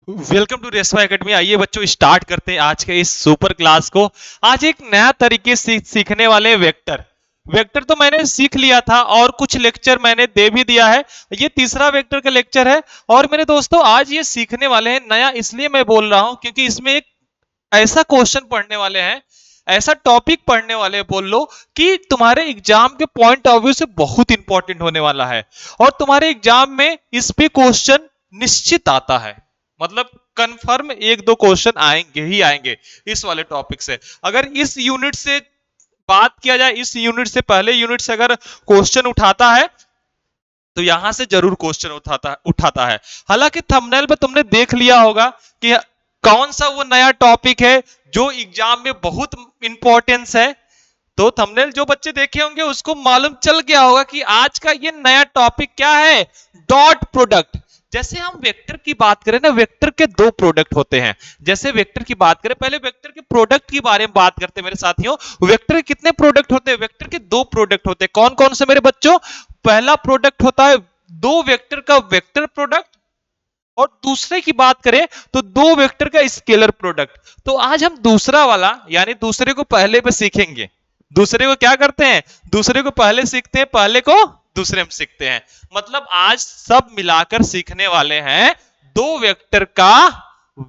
Welcome to रेसवा academy. आइए बच्चों start करते हैं आज के इस सुपर क्लास को। आज एक नया तरीके से सीखने वाले वेक्टर। वेक्टर तो मैंने सीख लिया था और कुछ लेक्चर मैंने दे भी दिया है। ये तीसरा वेक्टर का लेक्चर है। और मेरे दोस्तों आज ये सीखने वाले हैं नया, इसलिए मैं बोल रहा हूं क्योंकि इसमें एक ऐसा क्वेश्चन पढ़ने वाले हैं, ऐसा टॉपिक पढ़ने वाले बोल लो कि तुम्हारे एग्जाम के पॉइंट ऑफ व्यू से बहुत इंपॉर्टेंट होने वाला है। और तुम्हारे एग्जाम में इस पे क्वेश्चन निश्चित आता है, मतलब कंफर्म एक दो क्वेश्चन आएंगे ही आएंगे इस वाले टॉपिक से। अगर इस यूनिट से बात किया जाए, इस यूनिट से पहले यूनिट से अगर क्वेश्चन उठाता है तो यहां से जरूर क्वेश्चन उठाता उठाता है। हालांकि थंबनेल पे तुमने देख लिया होगा कि कौन सा वो नया टॉपिक है जो एग्जाम में बहुत इंपॉर्टेंस है। तो थंबनेल जो बच्चे देखे होंगे उसको मालूम चल गया होगा कि आज का ये नया टॉपिक क्या है, डॉट प्रोडक्ट। जैसे हम वेक्टर की बात करें ना, वेक्टर के दो प्रोडक्ट होते हैं। जैसे वेक्टर की बात करें, पहले वेक्टर के प्रोडक्ट की बारे में बात करते हैं मेरे साथियों। वेक्टर के कितने प्रोडक्ट होते हैं? वेक्टर के दो प्रोडक्ट होते हैं। कौन कौन से मेरे बच्चों? पहला प्रोडक्ट होता है दो वेक्टर का वेक्टर प्रोडक्ट, और दूसरे की बात करें तो दो वेक्टर का स्केलर प्रोडक्ट। तो आज हम दूसरा वाला यानी दूसरे को पहले पे सीखेंगे। दूसरे को क्या करते हैं? दूसरे को पहले सीखते हैं, पहले को दूसरे में सीखते हैं। मतलब आज सब मिलाकर सीखने वाले हैं दो वेक्टर का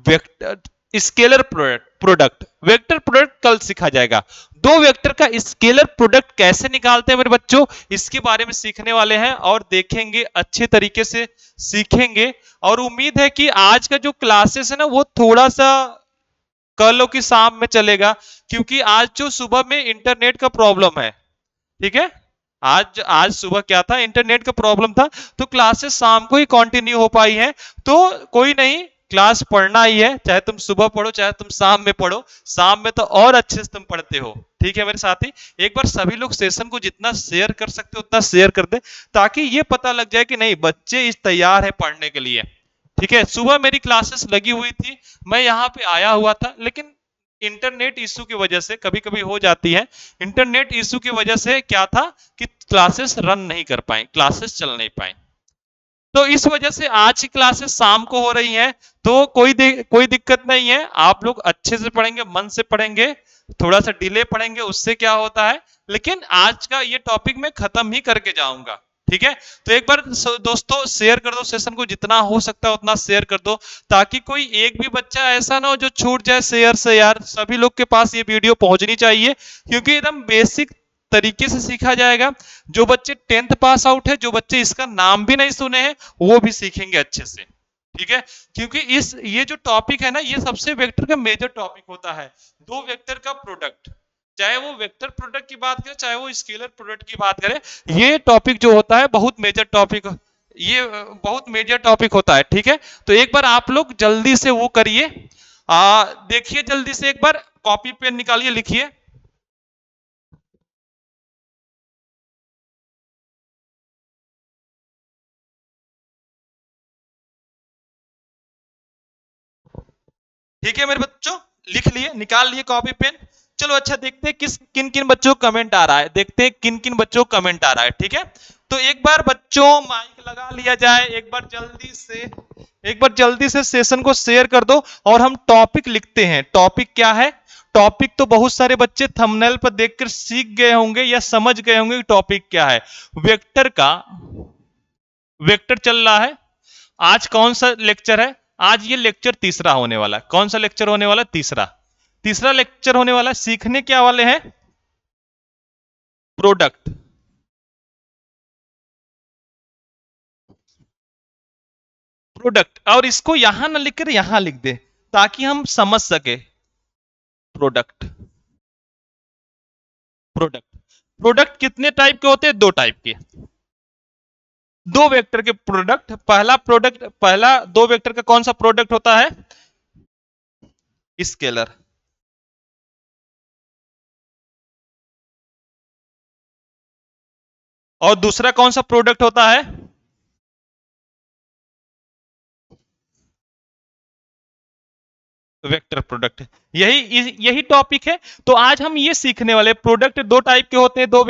vector scalar product. Vector product कल सीखा जाएगा। दो वेक्टर का स्केलर प्रोडक्ट कैसे निकालते हैं मेरे बच्चों, इसके बारे में सीखने वाले हैं और देखेंगे, अच्छे तरीके से सीखेंगे। और उम्मीद है कि आज का जो क्लासेस है ना वो थोड़ा सा कल की शाम में चलेगा, क्योंकि आज जो सुबह में इंटरनेट का प्रॉब्लम है। ठीक है, आज आज सुबह क्या था, इंटरनेट का प्रॉब्लम था, तो क्लासेस शाम को ही कंटिन्यू हो पाई है। तो कोई नहीं, क्लास पढ़ना ही है, चाहे तुम सुबह पढ़ो चाहे तुम शाम में पढ़ो। शाम में तो और अच्छे से तुम पढ़ते हो। ठीक है मेरे साथी, एक बार सभी लोग सेशन को जितना शेयर कर सकते हो उतना शेयर कर दे, ताकि ये पता लग जाए कि नहीं बच्चे इस तैयार है पढ़ने के लिए। ठीक है, सुबह मेरी क्लासेस लगी हुई थी, मैं यहाँ पे आया हुआ था, लेकिन इंटरनेट इशू की वजह से कभी कभी हो जाती है। इंटरनेट इशू की वजह से क्या था कि क्लासेस रन नहीं कर पाए, क्लासेस चल नहीं पाए। तो इस वजह से आज की क्लासेस शाम को हो रही हैं। तो कोई दिक्कत नहीं है, आप लोग अच्छे से पढ़ेंगे, मन से पढ़ेंगे। थोड़ा सा डिले पढ़ेंगे उससे क्या होता है, लेकिन आज का ये टॉपिक मैं खत्म ही करके जाऊंगा। ठीक है, तो एक बार दोस्तों शेयर कर दो सेशन को, जितना हो सकता है उतना शेयर कर दो, ताकि कोई एक भी बच्चा ऐसा ना हो जो छूट जाए शेयर से। यार सभी लोग के पास ये वीडियो पहुंचनी चाहिए, क्योंकि एकदम बेसिक तरीके से सीखा जाएगा। जो बच्चे 10th पास आउट है, जो बच्चे इसका नाम भी नहीं सुने हैं, वो भी सीखेंगे अच्छे से। ठीक है, क्योंकि इस ये जो टॉपिक है ना, ये सबसे वेक्टर का मेजर टॉपिक होता है। दो वेक्टर का प्रोडक्ट, चाहे वो वेक्टर प्रोडक्ट की बात करें चाहे वो स्केलर प्रोडक्ट की बात करें, ये टॉपिक जो होता है बहुत मेजर टॉपिक, ये बहुत मेजर टॉपिक होता है। ठीक है, तो एक बार आप लोग जल्दी से वो करिए, देखिए जल्दी से एक बार कॉपी पेन निकालिए, लिखिए। ठीक है मेरे बच्चों, लिख लिए, निकाल लिए कॉपी पेन। चलो अच्छा, देखते हैं किस किन किन बच्चों को कमेंट आ रहा है, देखते हैं किन किन बच्चों को कमेंट आ रहा है। ठीक है, तो एक बार बच्चों माइक लगा लिया जाए, एक बार जल्दी से सेशन को शेयर कर दो, और हम टॉपिक लिखते हैं। टॉपिक क्या है? टॉपिक तो बहुत सारे बच्चे थंबनेल पर देखकर सीख गए होंगे या समझ गए होंगे कि टॉपिक क्या है। वेक्टर का वेक्टर चल रहा है। आज कौन सा लेक्चर है? आज ये लेक्चर तीसरा होने वाला है। कौन सा लेक्चर होने वाला? तीसरा। तीसरा लेक्चर होने वाला है। सीखने क्या वाले हैं? प्रोडक्ट। प्रोडक्ट, और इसको यहां ना लिखकर यहां लिख दे, ताकि हम समझ सके। प्रोडक्ट। प्रोडक्ट। प्रोडक्ट कितने टाइप के होते हैं? दो टाइप के। दो वेक्टर के प्रोडक्ट। पहला दो वेक्टर का कौन सा प्रोडक्ट होता है? स्केलर। और दूसरा कौन सा प्रोडक्ट होता है? वेक्टर प्रोडक्ट, यही टॉपिक है। तो आज हम ये सीखने वाले, प्रोडक्ट दो टाइप के होते हैं, दो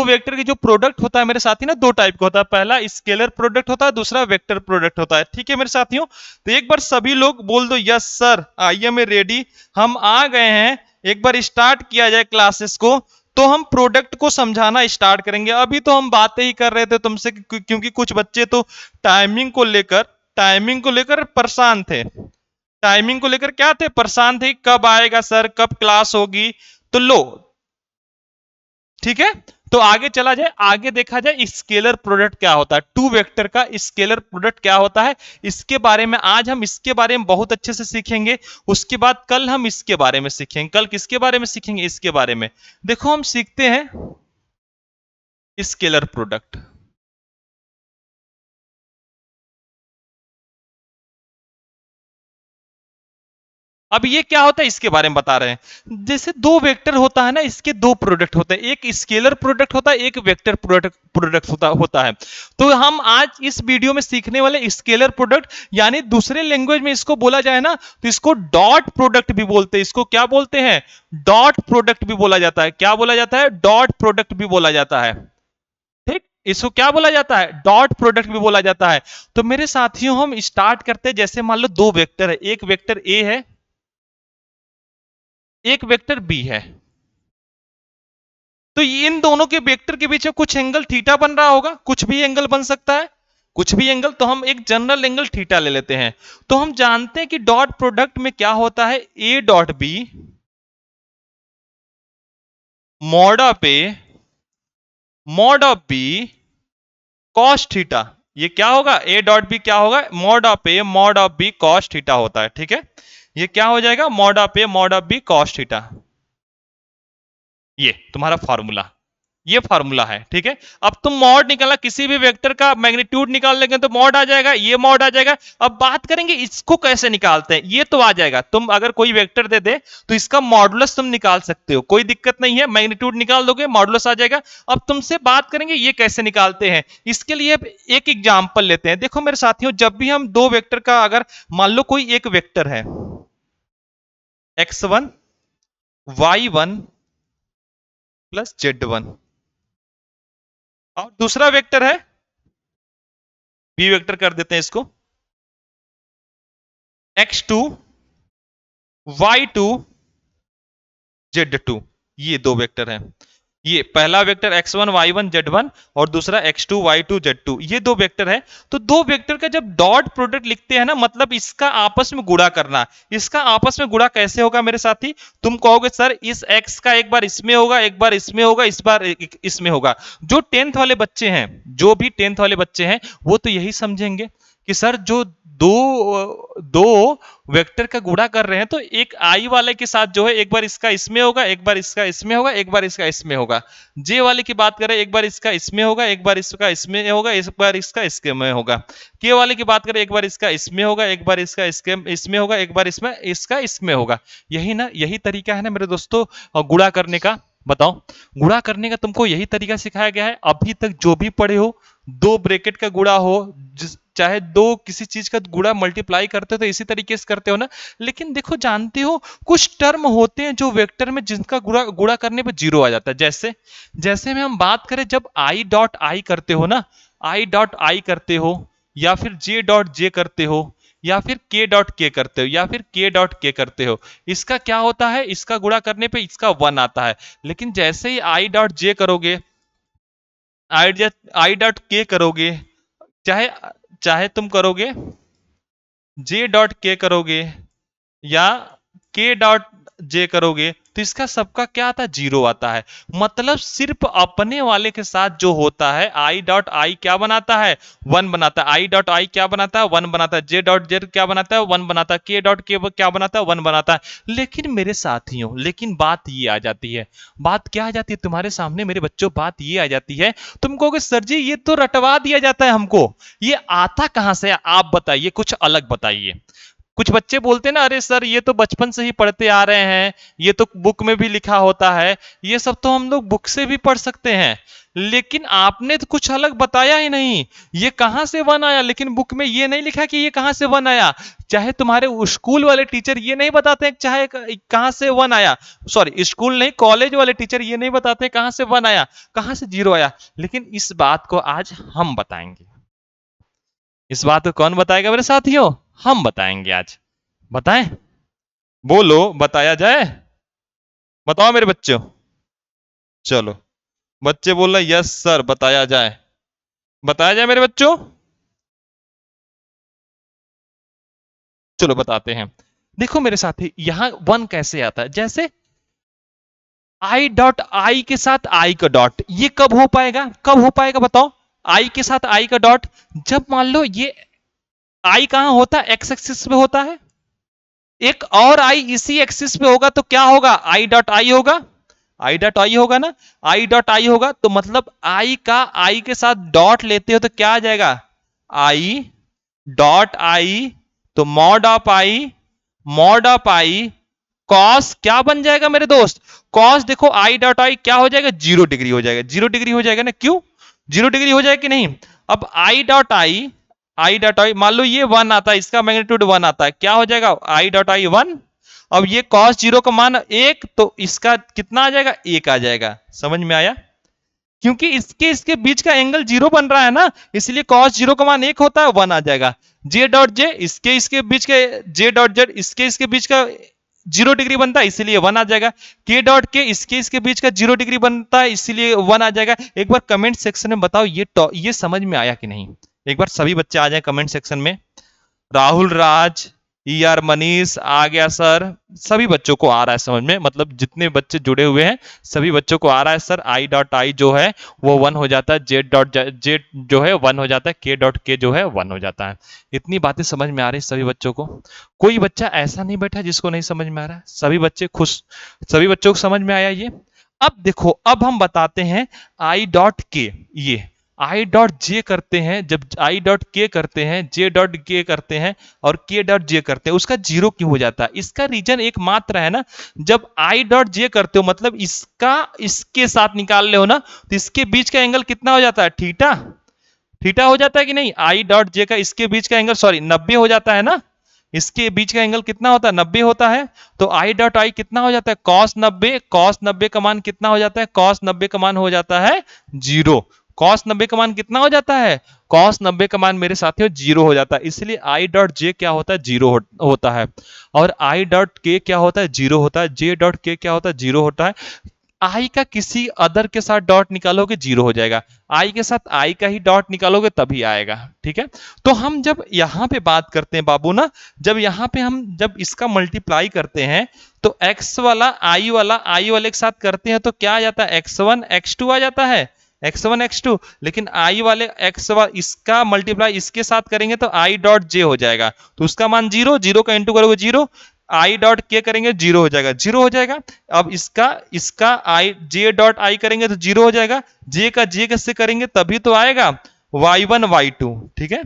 वेक्टर के जो प्रोडक्ट होता है मेरे साथी ना, दो टाइप का होता है। पहला स्केलर प्रोडक्ट होता है, दूसरा वेक्टर प्रोडक्ट होता है। ठीक है मेरे साथियों, तो एक बार सभी लोग बोल दो yes sir, I am a ready, हम आ गए हैं। एक बार स्टार्ट किया जाए क्लासेस को, तो हम प्रोडक्ट को समझाना स्टार्ट करेंगे। अभी तो हम बातें ही कर रहे थे तुमसे, क्योंकि कुछ बच्चे तो टाइमिंग को लेकर परेशान थे। टाइमिंग को लेकर क्या थे, परेशान थे, कब आएगा सर, कब क्लास होगी। तो लो, ठीक है, तो आगे चला जाए, आगे देखा जाए स्केलर प्रोडक्ट क्या होता है, टू वेक्टर का स्केलर प्रोडक्ट क्या होता है, इसके बारे में आज हम इसके बारे में बहुत अच्छे से सीखेंगे। उसके बाद कल हम इसके बारे में सीखेंगे। कल किसके बारे में सीखेंगे, इसके बारे में। देखो हम सीखते हैं स्केलर प्रोडक्ट। अब ये क्या होता है इसके बारे में बता रहे हैं। जैसे दो वेक्टर होता है ना, इसके दो प्रोडक्ट होते हैं, एक स्केलर प्रोडक्ट होता है, एक वेक्टर प्रोडक्ट होता है। तो हम आज इस वीडियो में सीखने वाले स्केलर प्रोडक्ट, यानी दूसरे लैंग्वेज में इसको बोला जाए ना, तो इसको डॉट प्रोडक्ट भी बोलते हैं। इसको क्या बोलते हैं, डॉट प्रोडक्ट भी बोला जाता है। क्या बोला जाता है, डॉट प्रोडक्ट भी बोला जाता है। ठीक, इसको क्या बोला जाता है, डॉट प्रोडक्ट भी बोला जाता है। तो मेरे साथियों हम स्टार्ट करते हैं। जैसे मान लो दो वेक्टर है, एक वेक्टर ए है, एक वेक्टर बी है। तो इन दोनों के वेक्टर के बीच में कुछ एंगल थीटा बन रहा होगा, कुछ भी एंगल बन सकता है, कुछ भी एंगल। तो हम एक जनरल एंगल थीटा ले लेते हैं। तो हम जानते हैं कि डॉट प्रोडक्ट में क्या होता है, A dot B mod of B cos theta. ये क्या होगा, ए डॉट बी क्या होगा, mod of B cos theta होता है। ठीक है, ये क्या हो जाएगा, mod of B cos theta. ये तुम्हारा फॉर्मूला, ये फार्मूला है। ठीक है, अब तुम मॉड निकाला, किसी भी वेक्टर का मैग्नीट्यूड निकाल लेंगे तो मॉड आ जाएगा, ये मॉड आ जाएगा। अब बात करेंगे इसको कैसे निकालते हैं। ये तो आ जाएगा, तुम अगर कोई वेक्टर दे दे तो इसका मॉडुलस तुम निकाल सकते हो, कोई दिक्कत नहीं है। मैग्नीट्यूड निकाल दोगे, मॉडुलस आ जाएगा। अब तुमसे बात करेंगे ये कैसे निकालते हैं। इसके लिए एक एग्जाम्पल लेते हैं। देखो मेरे साथियों, जब भी हम दो वेक्टर का, अगर मान लो कोई एक वेक्टर है x1 y1 प्लस z1, और दूसरा वेक्टर है, बी वेक्टर कर देते हैं इसको, x2 y2 z2। ये दो वेक्टर हैं। ये पहला वेक्टर x1 y1 z1 और दूसरा x2 y2 z2, ये दो वेक्टर है। तो दो वेक्टर का जब डॉट प्रोडक्ट लिखते हैं ना, मतलब इसका आपस में गुणा करना। इसका आपस में गुणा कैसे होगा मेरे साथी, तुम कहोगे सर इस x का एक बार इसमें होगा, एक बार इसमें होगा, इस बार इसमें होगा। जो 10th वाले बच्चे हैं, जो भी 10th वाले बच्चे हैं, वो तो यही समझेंगे कि सर जो दो दो वेक्टर का गुणा कर रहे हैं, तो एक आई वाले के साथ जो है, एक बार इसका इसमें होगा, एक बार इसका इसमें होगा, एक बार इसका इसमें होगा। जे वाले की बात करें, एक बार इसका इसमें होगा, एक बार इसका इसमें होगा, एक बार इसका इसके में होगा। के वाले की बात करें, एक बार इसका इसमें होगा, एक बार इसका इसके इसमें होगा, एक बार इसमें इसका इसमें होगा। यही ना, यही तरीका है ना मेरे दोस्तों गुणा करने का। बताओ, गुणा करने का तुमको यही तरीका सिखाया गया है अभी तक जो भी पढ़े हो। दो ब्रैकेट का गुणा हो, चाहे दो किसी चीज का गुणा मल्टीप्लाई करते हो तो इसी तरीके से करते हो ना। लेकिन देखो, जानते हो कुछ टर्म होते हैं जो वेक्टर में, जिनका गुणा गुणा करने पे जीरो आ जाता है। जैसे जैसे में हम बात करें, जब आई डॉट आई करते हो ना, आई डॉट आई करते हो, या फिर जे डॉट जे करते हो, या फिर के डॉट के करते हो, या फिर के डॉट के करते हो, इसका क्या होता है, इसका गुणा करने पे इसका 1 आता है। लेकिन जैसे ही आई डॉट जे करोगे, आई डॉट के करोगे, चाहे चाहे तुम करोगे जे डॉट के करोगे या के डॉट जे करोगे, तो इसका सबका क्या आता है, जीरो आता है। मतलब सिर्फ अपने वाले के साथ जो होता है, आई डॉट आई क्या बनाता है, 1 बनाता है। आई डॉट आई क्या बनाता है, 1 बनाता है। जे डॉट जे क्या बनाता है, 1 बनाता है। के डॉट के क्या बनाता है, 1 बनाता है। लेकिन मेरे साथियों, लेकिन बात ये आ जाती है, बात क्या आ जाती है तुम्हारे सामने मेरे बच्चों, बात ये आ जाती है, तुम कहोगे सर जी ये तो रटवा दिया जाता है हमको, ये आता कहां से, आप बताइए, कुछ अलग बताइए। कुछ बच्चे बोलते हैं ना, अरे सर ये तो बचपन से ही पढ़ते आ रहे हैं, ये तो बुक में भी लिखा होता है, ये सब तो हम लोग बुक से भी पढ़ सकते हैं, लेकिन आपने तो कुछ अलग बताया ही नहीं। ये कहां से वन आया, लेकिन बुक में ये नहीं लिखा कि ये कहां से वन आया। चाहे तुम्हारे स्कूल वाले टीचर ये नहीं बताते हैं चाहे कहां से वन आया, सॉरी स्कूल नहीं, कॉलेज वाले टीचर ये नहीं बताते कहां से वन आया, कहां से जीरो आया, लेकिन इस बात को आज हम बताएंगे। इस बात को कौन बताएगा मेरे साथियों? हम बताएंगे आज। बताएं? बोलो, बताया जाए? बताओ मेरे बच्चों। चलो, बच्चे बोल रहे यस सर, बताया जाए। बताया जाए मेरे बच्चों? चलो बताते हैं। देखो मेरे साथी, यहां वन कैसे आता है, जैसे आई डॉट आई के साथ आई का डॉट, ये कब हो पाएगा, कब हो पाएगा बताओ? आई के साथ आई का डॉट, जब मान लो ये आई कहां होता है, एक्स एक्सिस पे होता है, एक और आई इसी एक्सिस पे होगा तो क्या होगा, आई डॉट आई होगा, आई डॉट आई होगा ना, आई डॉट आई होगा, तो मतलब आई का आई के साथ डॉट लेते हो तो क्या आ जाएगा, आई डॉट आई, तो मॉड ऑफ आई कॉस क्या बन जाएगा मेरे दोस्त, कॉस देखो आई डॉट आई क्या हो जाएगा, 0 डिग्री हो जाएगा, 0 डिग्री हो जाएगा ना, क्यों 0 डिग्री हो जाएगा कि नहीं। अब आई डॉट आई मान लो ये वन आता है, इसका मैग्नीट्यूड वन आता है, क्या हो जाएगा आई डॉट आई वन। अब ये कॉस जीरो का मान एक, तो इसका कितना आ जाएगा, एक आ जाएगा। समझ में आया? क्योंकि इसके इसके बीच का एंगल जीरो बन रहा है ना, इसलिए कॉस जीरो का मान एक होता है, वन आ जाएगा। जे डॉट जे इसके इसके बीच के, जे डॉट जेड इसके इसके बीच का 0 डिग्री बनता है, इसीलिए वन आ जाएगा। के डॉट के इसके इसके बीच का 0 डिग्री बनता है, इसीलिए वन आ जाएगा। एक बार कमेंट सेक्शन में बताओ ये समझ में आया कि नहीं। एक बार सभी बच्चे आ जाए कमेंट सेक्शन में। राहुल राज, आर मनीष आ गया सर, सभी बच्चों को आ रहा है समझ में, मतलब जितने बच्चे जुड़े हुए हैं सभी बच्चों को आ रहा है सर, आई डॉट आई जो है वो वन हो जाता है, जेड डॉट जेड जो है वन हो जाता है, के डॉट के जो है वन हो जाता है। इतनी बातें समझ में आ रही सभी बच्चों को? कोई बच्चा ऐसा नहीं बैठा जिसको नहीं समझ में आ रहा है? सभी बच्चे खुश, सभी बच्चों को समझ में आया ये? अब देखो, अब हम बताते हैं आई डॉट के, ये आई डॉट जे करते हैं, जब आई डॉट के करते हैं, जे डॉट के करते हैं और के डॉट जे करते हैं, उसका जीरो क्यों हो जाता है? इसका रीजन एक मात्र है ना, जब आई डॉट जे करते हो मतलब इसका इसके साथ निकाल ले हो ना, तो इसके बीच का एंगल कितना हो जाता है, थीटा। थीटा हो जाता है कि नहीं, आई डॉट जे का इसके बीच का एंगल सॉरी 90 हो जाता है ना, इसके बीच का एंगल कितना होता है, 90 होता है। तो आई डॉट आई कितना हो जाता है, कॉस 90, कॉस 90 का मान कितना हो जाता है, कॉस 90 का मान हो जाता है जीरो। कॉस 90 का मान कितना हो जाता है, कॉस 90 का मान मेरे साथियों जीरो हो जाता है, इसलिए आई डॉट जे क्या होता है, जीरो होता है। और आई डॉट के क्या होता है, जीरो होता है। जे डॉट के क्या होता है, जीरो होता है। आई का किसी अदर के साथ डॉट निकालोगे जीरो हो जाएगा, आई के साथ आई का ही डॉट निकालोगे तभी आएगा। ठीक है, तो हम जब यहां पे बात करते हैं बाबू ना, जब यहां पे हम जब इसका मल्टीप्लाई करते हैं तो x वाला आई वाले के साथ करते हैं तो क्या आ जाता है, x1 x2 आ जाता है, x1 x2। लेकिन आई वाले इसका मल्टीप्लाई इसके साथ करेंगे तो आई डॉट जे हो जाएगा, तो उसका मान जीरो, जीरो का इंटू करोगे जीरो, आई डॉट के करेंगे जीरो हो जाएगा, जीरो हो जाएगा। अब इसका इसका आई जे डॉट आई करेंगे तो जीरो हो जाएगा, जे का जे कैसे करेंगे तभी तो आएगा, y1 y2। ठीक है,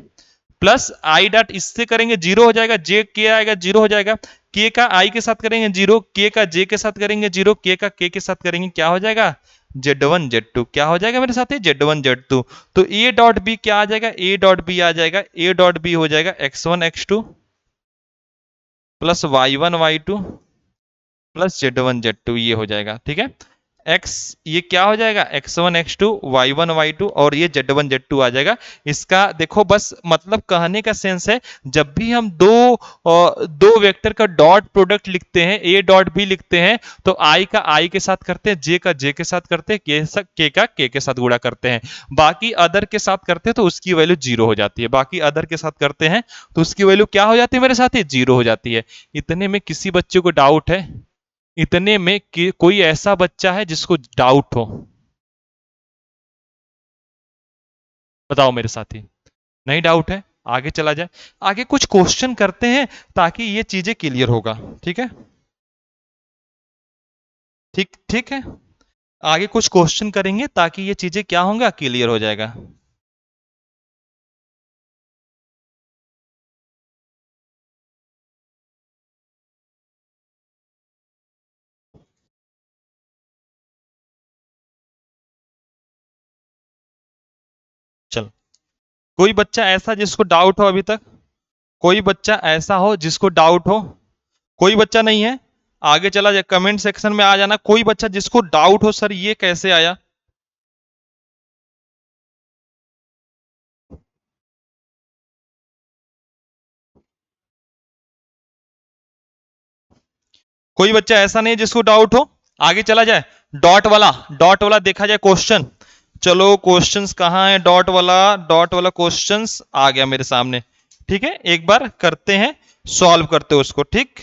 प्लस आई डॉट इससे करेंगे जीरो हो जाएगा, जे के आएगा जीरो हो जाएगा, के का आई के साथ करेंगे जीरो, के का जे के साथ करेंगे जीरो, के का के साथ करेंगे क्या हो जाएगा, Z1 Z2। क्या हो जाएगा मेरे साथ, Z1 Z2। तो ए डॉट बी क्या आ जाएगा, ए डॉट बी आ जाएगा, ए डॉट बी हो जाएगा x1 x2 plus y1 y2 plus Z1 Z2, ये हो जाएगा। ठीक है, x ये क्या हो जाएगा, x1 x2 y1 y2 और ये Z1 Z2 आ जाएगा। इसका देखो बस मतलब कहने का सेंस है, जब भी हम दो वेक्टर का डॉट प्रोडक्ट लिखते हैं, a डॉट b लिखते हैं, तो i का i के साथ करते हैं, j का j के साथ करते हैं, k का k के साथ गुणा करते हैं। बाकी अदर के साथ करते हैं तो उसकी वैल्यू जीरो हो जाती है, बाकी अदर के साथ करते हैं तो उसकी वैल्यू क्या हो जाती है मेरे साथ, जीरो हो जाती है। इतने में किसी बच्चे को डाउट है? इतने में कि कोई ऐसा बच्चा है जिसको डाउट हो? बताओ मेरे साथी, नहीं डाउट है? आगे चला जाए, आगे कुछ क्वेश्चन करते हैं ताकि ये चीजें क्लियर होगा। ठीक है, ठीक ठीक है, आगे कुछ क्वेश्चन करेंगे ताकि ये चीजें क्या होंगे, क्लियर हो जाएगा। कोई बच्चा ऐसा जिसको डाउट हो अभी तक? कोई बच्चा ऐसा हो जिसको डाउट हो? कोई बच्चा नहीं है? आगे चला जाए, कमेंट सेक्शन में आ जाना कोई बच्चा जिसको डाउट हो सर ये कैसे आया। कोई बच्चा ऐसा नहीं है जिसको डाउट हो? आगे चला जाए, डॉट वाला देखा जाए क्वेश्चन। चलो क्वेश्चंस कहाँ है, डॉट वाला क्वेश्चंस आ गया मेरे सामने। ठीक है, एक बार करते हैं, सॉल्व करते हैं उसको। ठीक,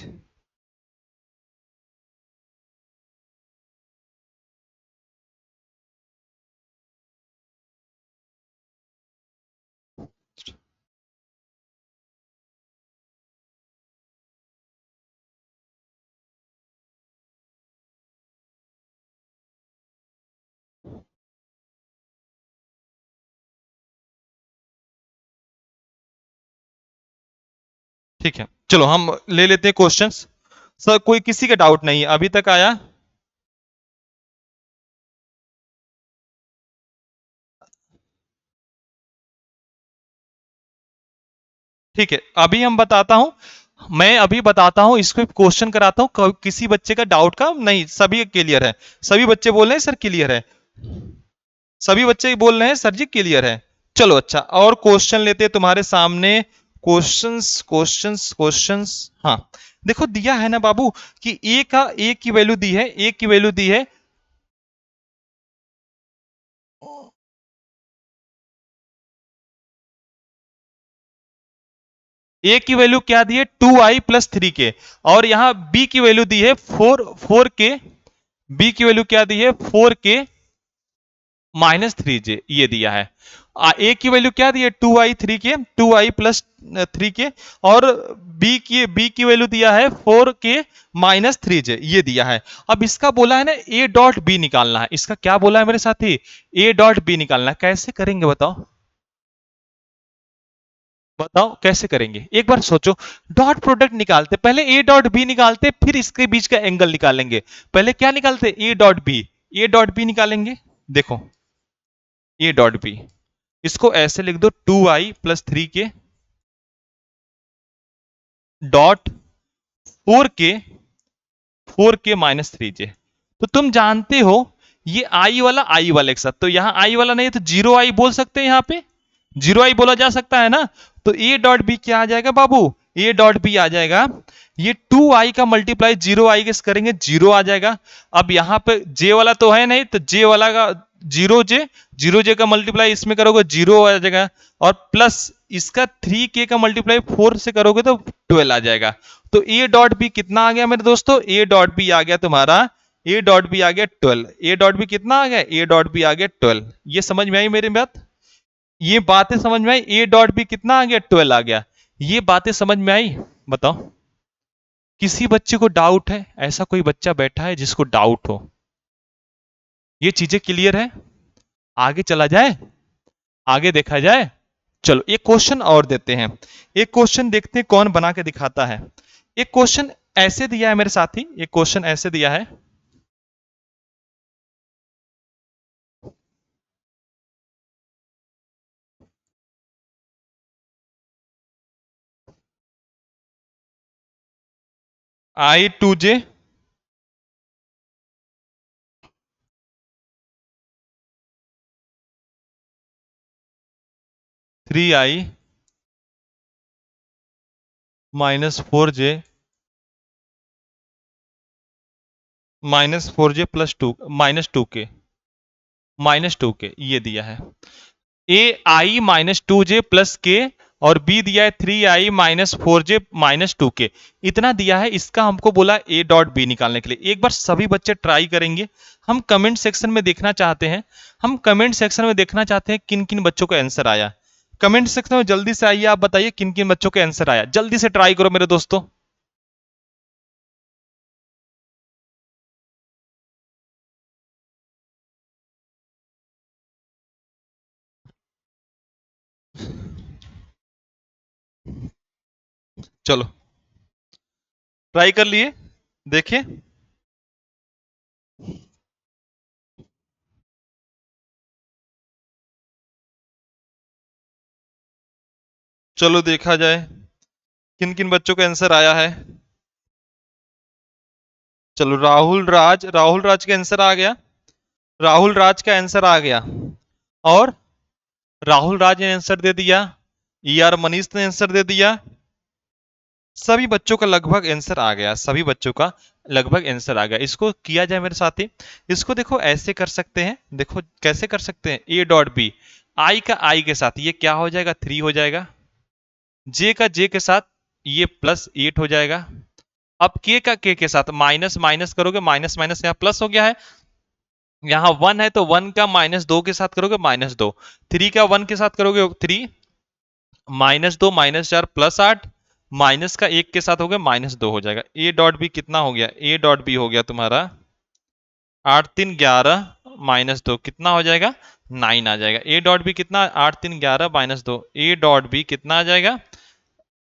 ठीक है, चलो हम ले लेते हैं क्वेश्चंस। सर कोई किसी का डाउट नहीं है अभी तक आया? ठीक है, अभी हम बताता हूं, मैं अभी बताता हूं, इसको क्वेश्चन कराता हूं, किसी बच्चे का डाउट का नहीं, सभी क्लियर है। सभी बच्चे बोल रहे हैं सर क्लियर है। सभी बच्चे बोल रहे हैं सर जी क्लियर है। चलो अच्छा, और क्वेश्चन लेते हैं तुम्हारे सामने। क्वेश्चंस, हाँ। देखो दिया है ना बाबू कि ए की वैल्यू दी है, ए की वैल्यू दी है। ए की वैल्यू क्या दी है, 2i+3k। और यहां बी की वैल्यू दी है 4k। बी की वैल्यू क्या दी है, 4k-3j, ये दिया है। ए की वैल्यू क्या दी है, 2i+3k। और बी की वैल्यू दिया है 4k-3j, ये दिया है। अब इसका बोला है ना ए डॉट बी निकालना है। इसका क्या बोला है मेरे साथी, ए डॉट बी निकालना है। कैसे करेंगे बताओ? बताओ कैसे करेंगे, एक बार सोचो। डॉट प्रोडक्ट निकालते पहले, ए डॉट बी निकालते, फिर इसके बीच का एंगल निकालेंगे। पहले क्या निकालते, A dot B. A dot B निकालेंगे। देखो, ए डॉट बी, इसको ऐसे लिख दो, 2i+3k डॉट 4k-3j। तो तुम जानते हो ये आई वाला एक साथ, तो यहां आई वाला नहीं है तो जीरो आई बोल सकते हैं, यहां पे जीरो आई बोला जा सकता है ना। तो ए डॉट बी क्या आ जाएगा बाबू, ए डॉट बी आ जाएगा, ये 2i का मल्टीप्लाई जीरो आई के करेंगे, जीरो आ जाएगा। अब यहां पे जे वाला तो है नहीं, तो जे वाला का जीरो जे का मल्टीप्लाई इसमें करोगे जीरो आ जाएगा। और प्लस इसका 3k का मल्टीप्लाई 4 से करोगे तो 12 आ जाएगा। तो ए डॉट बी कितना आ गया मेरे दोस्तों, ए डॉट बी आ गया तुम्हारा, ए डॉट बी आ गया 12। ए डॉट बी कितना आ गया, ए डॉट बी आ गया 12। ये समझ में आई मेरी बात? ये बातें समझ में आई, ए डॉट बी कितना आ गया, 12 आ गया। ये बातें समझ में आई? बताओ, किसी बच्चे को डाउट है? ऐसा कोई बच्चा बैठा है जिसको डाउट हो? ये चीजें क्लियर है? आगे चला जाए, आगे देखा जाए। चलो एक क्वेश्चन और देते हैं, एक क्वेश्चन देखते हैं कौन बना के दिखाता है। एक क्वेश्चन ऐसे दिया है मेरे साथी, एक क्वेश्चन ऐसे दिया है, I2j 3i-4j -4j+2 ये दिया है। ए आई -2j+k, और बी दिया है 3i-4j-2k। इतना दिया है, इसका हमको बोला ए डॉट बी निकालने के लिए। एक बार सभी बच्चे ट्राई करेंगे। हम कमेंट सेक्शन में देखना चाहते हैं, हम कमेंट सेक्शन में देखना चाहते हैं किन किन बच्चों का आंसर आया। कमेंट सेक्शन में जल्दी से आइए, आप बताइए किन किन बच्चों का आंसर आया, जल्दी से ट्राई करो मेरे दोस्तों। चलो ट्राई कर लिए, देखिए। चलो देखा जाए किन किन बच्चों का आंसर आया है। चलो राहुल राज का आंसर आ गया। राहुल राज का आंसर आ गया। और राहुल राज ने आंसर दे दिया। आर मनीष ने आंसर दे दिया। सभी बच्चों का लगभग आंसर आ गया। सभी बच्चों का लगभग आंसर आ गया। इसको किया जाए मेरे साथी। इसको देखो ऐसे कर सकते हैं। देखो कैसे कर सकते हैं। ए डॉट बी, आई का आई के साथ ये क्या हो जाएगा, 3 हो जाएगा। जे का जे के साथ ये +8 हो जाएगा। अब के का के साथ माइनस माइनस करोगे, माइनस माइनस यहाँ प्लस हो गया है। यहाँ 1 है तो 1 का -2 के साथ करोगे -2। 3 का 1 के साथ करोगे 3, -2 -4 +8, माइनस का 1 के साथ हो गया -2 हो जाएगा। ए डॉट बी कितना हो गया, ए डॉट बी हो गया तुम्हारा 8 3 11 -2 कितना हो जाएगा, 9 आ जाएगा। ए डॉट बी कितना, 8 3 11 -2, ए डॉट बी कितना आ जाएगा,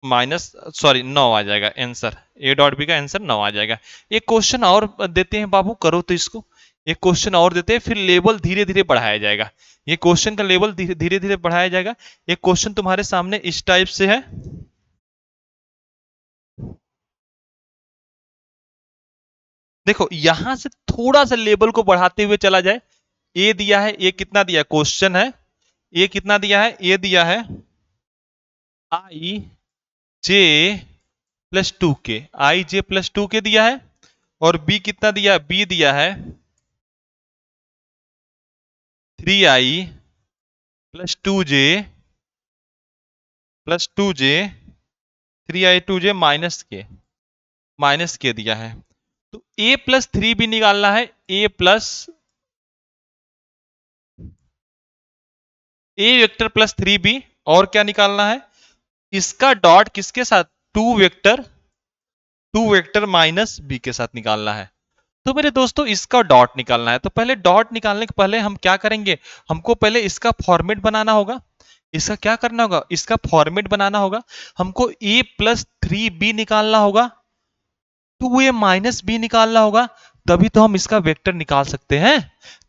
माइनस सॉरी 9 आ जाएगा आंसर। ए डॉट बी का आंसर 9 आ जाएगा। एक क्वेश्चन और देते हैं बाबू, करो तो इसको। एक क्वेश्चन और देते हैं, फिर लेवल धीरे धीरे बढ़ाया जाएगा। ये क्वेश्चन का लेवल धीरे धीरे बढ़ाया जाएगा। एक क्वेश्चन तुम्हारे सामने इस टाइप से है। देखो यहां से थोड़ा सा लेवल को बढ़ाते हुए चला जाए। ए दिया है, ए कितना दिया है, क्वेश्चन है। ए कितना दिया है, ए दिया है आई जे +2 के, आई जे +2 के दिया है। और बी कितना दिया, बी दिया है 3i +2j 3i2j माइनस के दिया है। तो a+3 भी निकालना है। ए वेक्टर +3b। और क्या निकालना है, इसका डॉट किसके साथ, 2 वेक्टर -b के साथ निकालना है। तो मेरे दोस्तों इसका डॉट निकालना है। तो पहले डॉट निकालने के पहले हम क्या करेंगे, हमको पहले इसका फॉर्मेट बनाना होगा। इसका क्या करना होगा, इसका फॉर्मेट बनाना होगा। हमको a+3b निकालना होगा, 2a - b निकालना होगा। तभी तो हम इसका वेक्टर निकाल सकते हैं,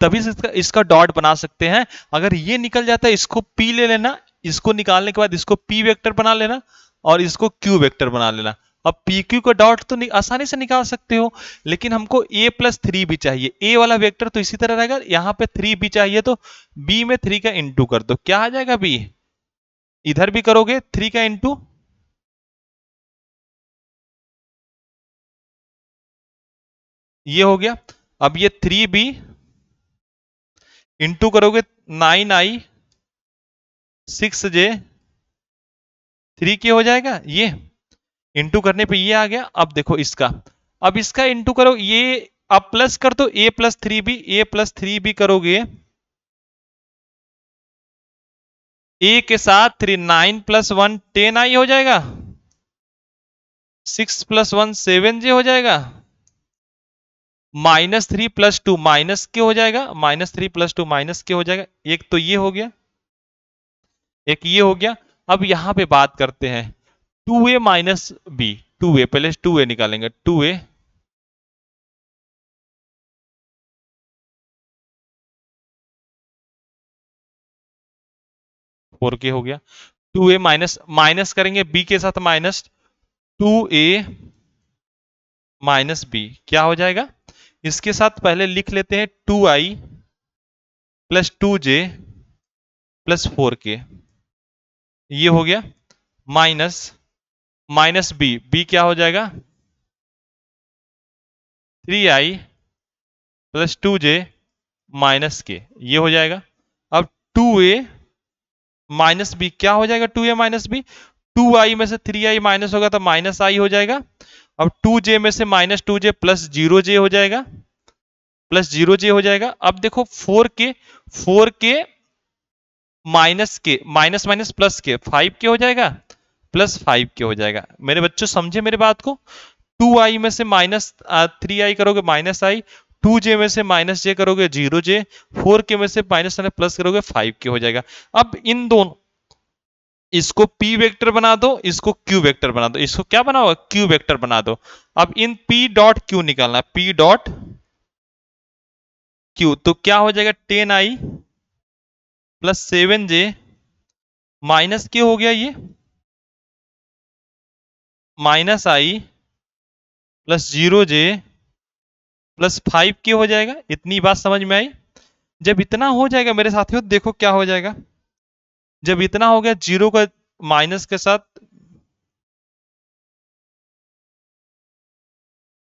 तभी से इसका डॉट बना सकते हैं। अगर ये निकल जाता है, इसको p ले लेना, इसको निकालने के बाद इसको p वेक्टर बना लेना और इसको q वेक्टर बना लेना। अब पी क्यू का डॉट तो आसानी से निकाल सकते हो, लेकिन हमको a+3 भी चाहिए। a वाला वेक्टर तो इसी तरह रहेगा, यहां पे 3b चाहिए तो b में 3 का इंटू कर दो, क्या आ जाएगा b। इधर भी करोगे 3 का इंटू, ये हो गया। अब ये 3b इंटू करोगे 9i 6j 3k हो जाएगा। ये इंटू करने पे ये आ गया। अब देखो इसका, अब इसका इंटू करो, ये अब प्लस कर दो, a+3b करोगे, a के साथ 3, 9 + 1 10i हो जाएगा, 6 + 1 7j हो जाएगा, -3 + 2 माइनस के हो जाएगा, -3 + 2 माइनस के हो जाएगा। एक तो ये हो गया, एक ये हो गया। अब यहां पे बात करते हैं 2a - b, 2a पहले 2a निकालेंगे, 2a 4k हो गया। 2a माइनस माइनस करेंगे b के साथ माइनस, 2a - b क्या हो जाएगा, इसके साथ पहले लिख लेते हैं 2i +2j +4k, ये हो गया। माइनस माइनस बी क्या हो जाएगा, 3i +2j - ये हो जाएगा। अब 2a - b क्या हो जाएगा, 2a - b, 2i में से 3i माइनस होगा तो -i हो जाएगा। अब 2j में से -2j +0j हो जाएगा, +0j हो जाएगा। अब देखो 4k माइनस के माइनस माइनस प्लस के 5k हो जाएगा, +5k हो जाएगा। मेरे बच्चों समझे मेरे बात को। 2i में से -3i करोगे -i, 2j में से -j करोगे 0j, 4k में से माइनस प्लस करोगे 5k हो जाएगा। अब इन दोनों, इसको p वेक्टर बना दो, इसको q वेक्टर बना दो, इसको क्या बनाओ, q वेक्टर बना दो। अब इन p डॉट q निकालना, p डॉट q तो क्या हो जाएगा, 10i +7j - k हो गया ये, माइनस आई प्लस 0j प्लस 5k हो जाएगा। इतनी बात समझ में आई? जब इतना हो जाएगा मेरे साथियों, देखो क्या हो जाएगा। जब इतना हो गया, जीरो का माइनस के साथ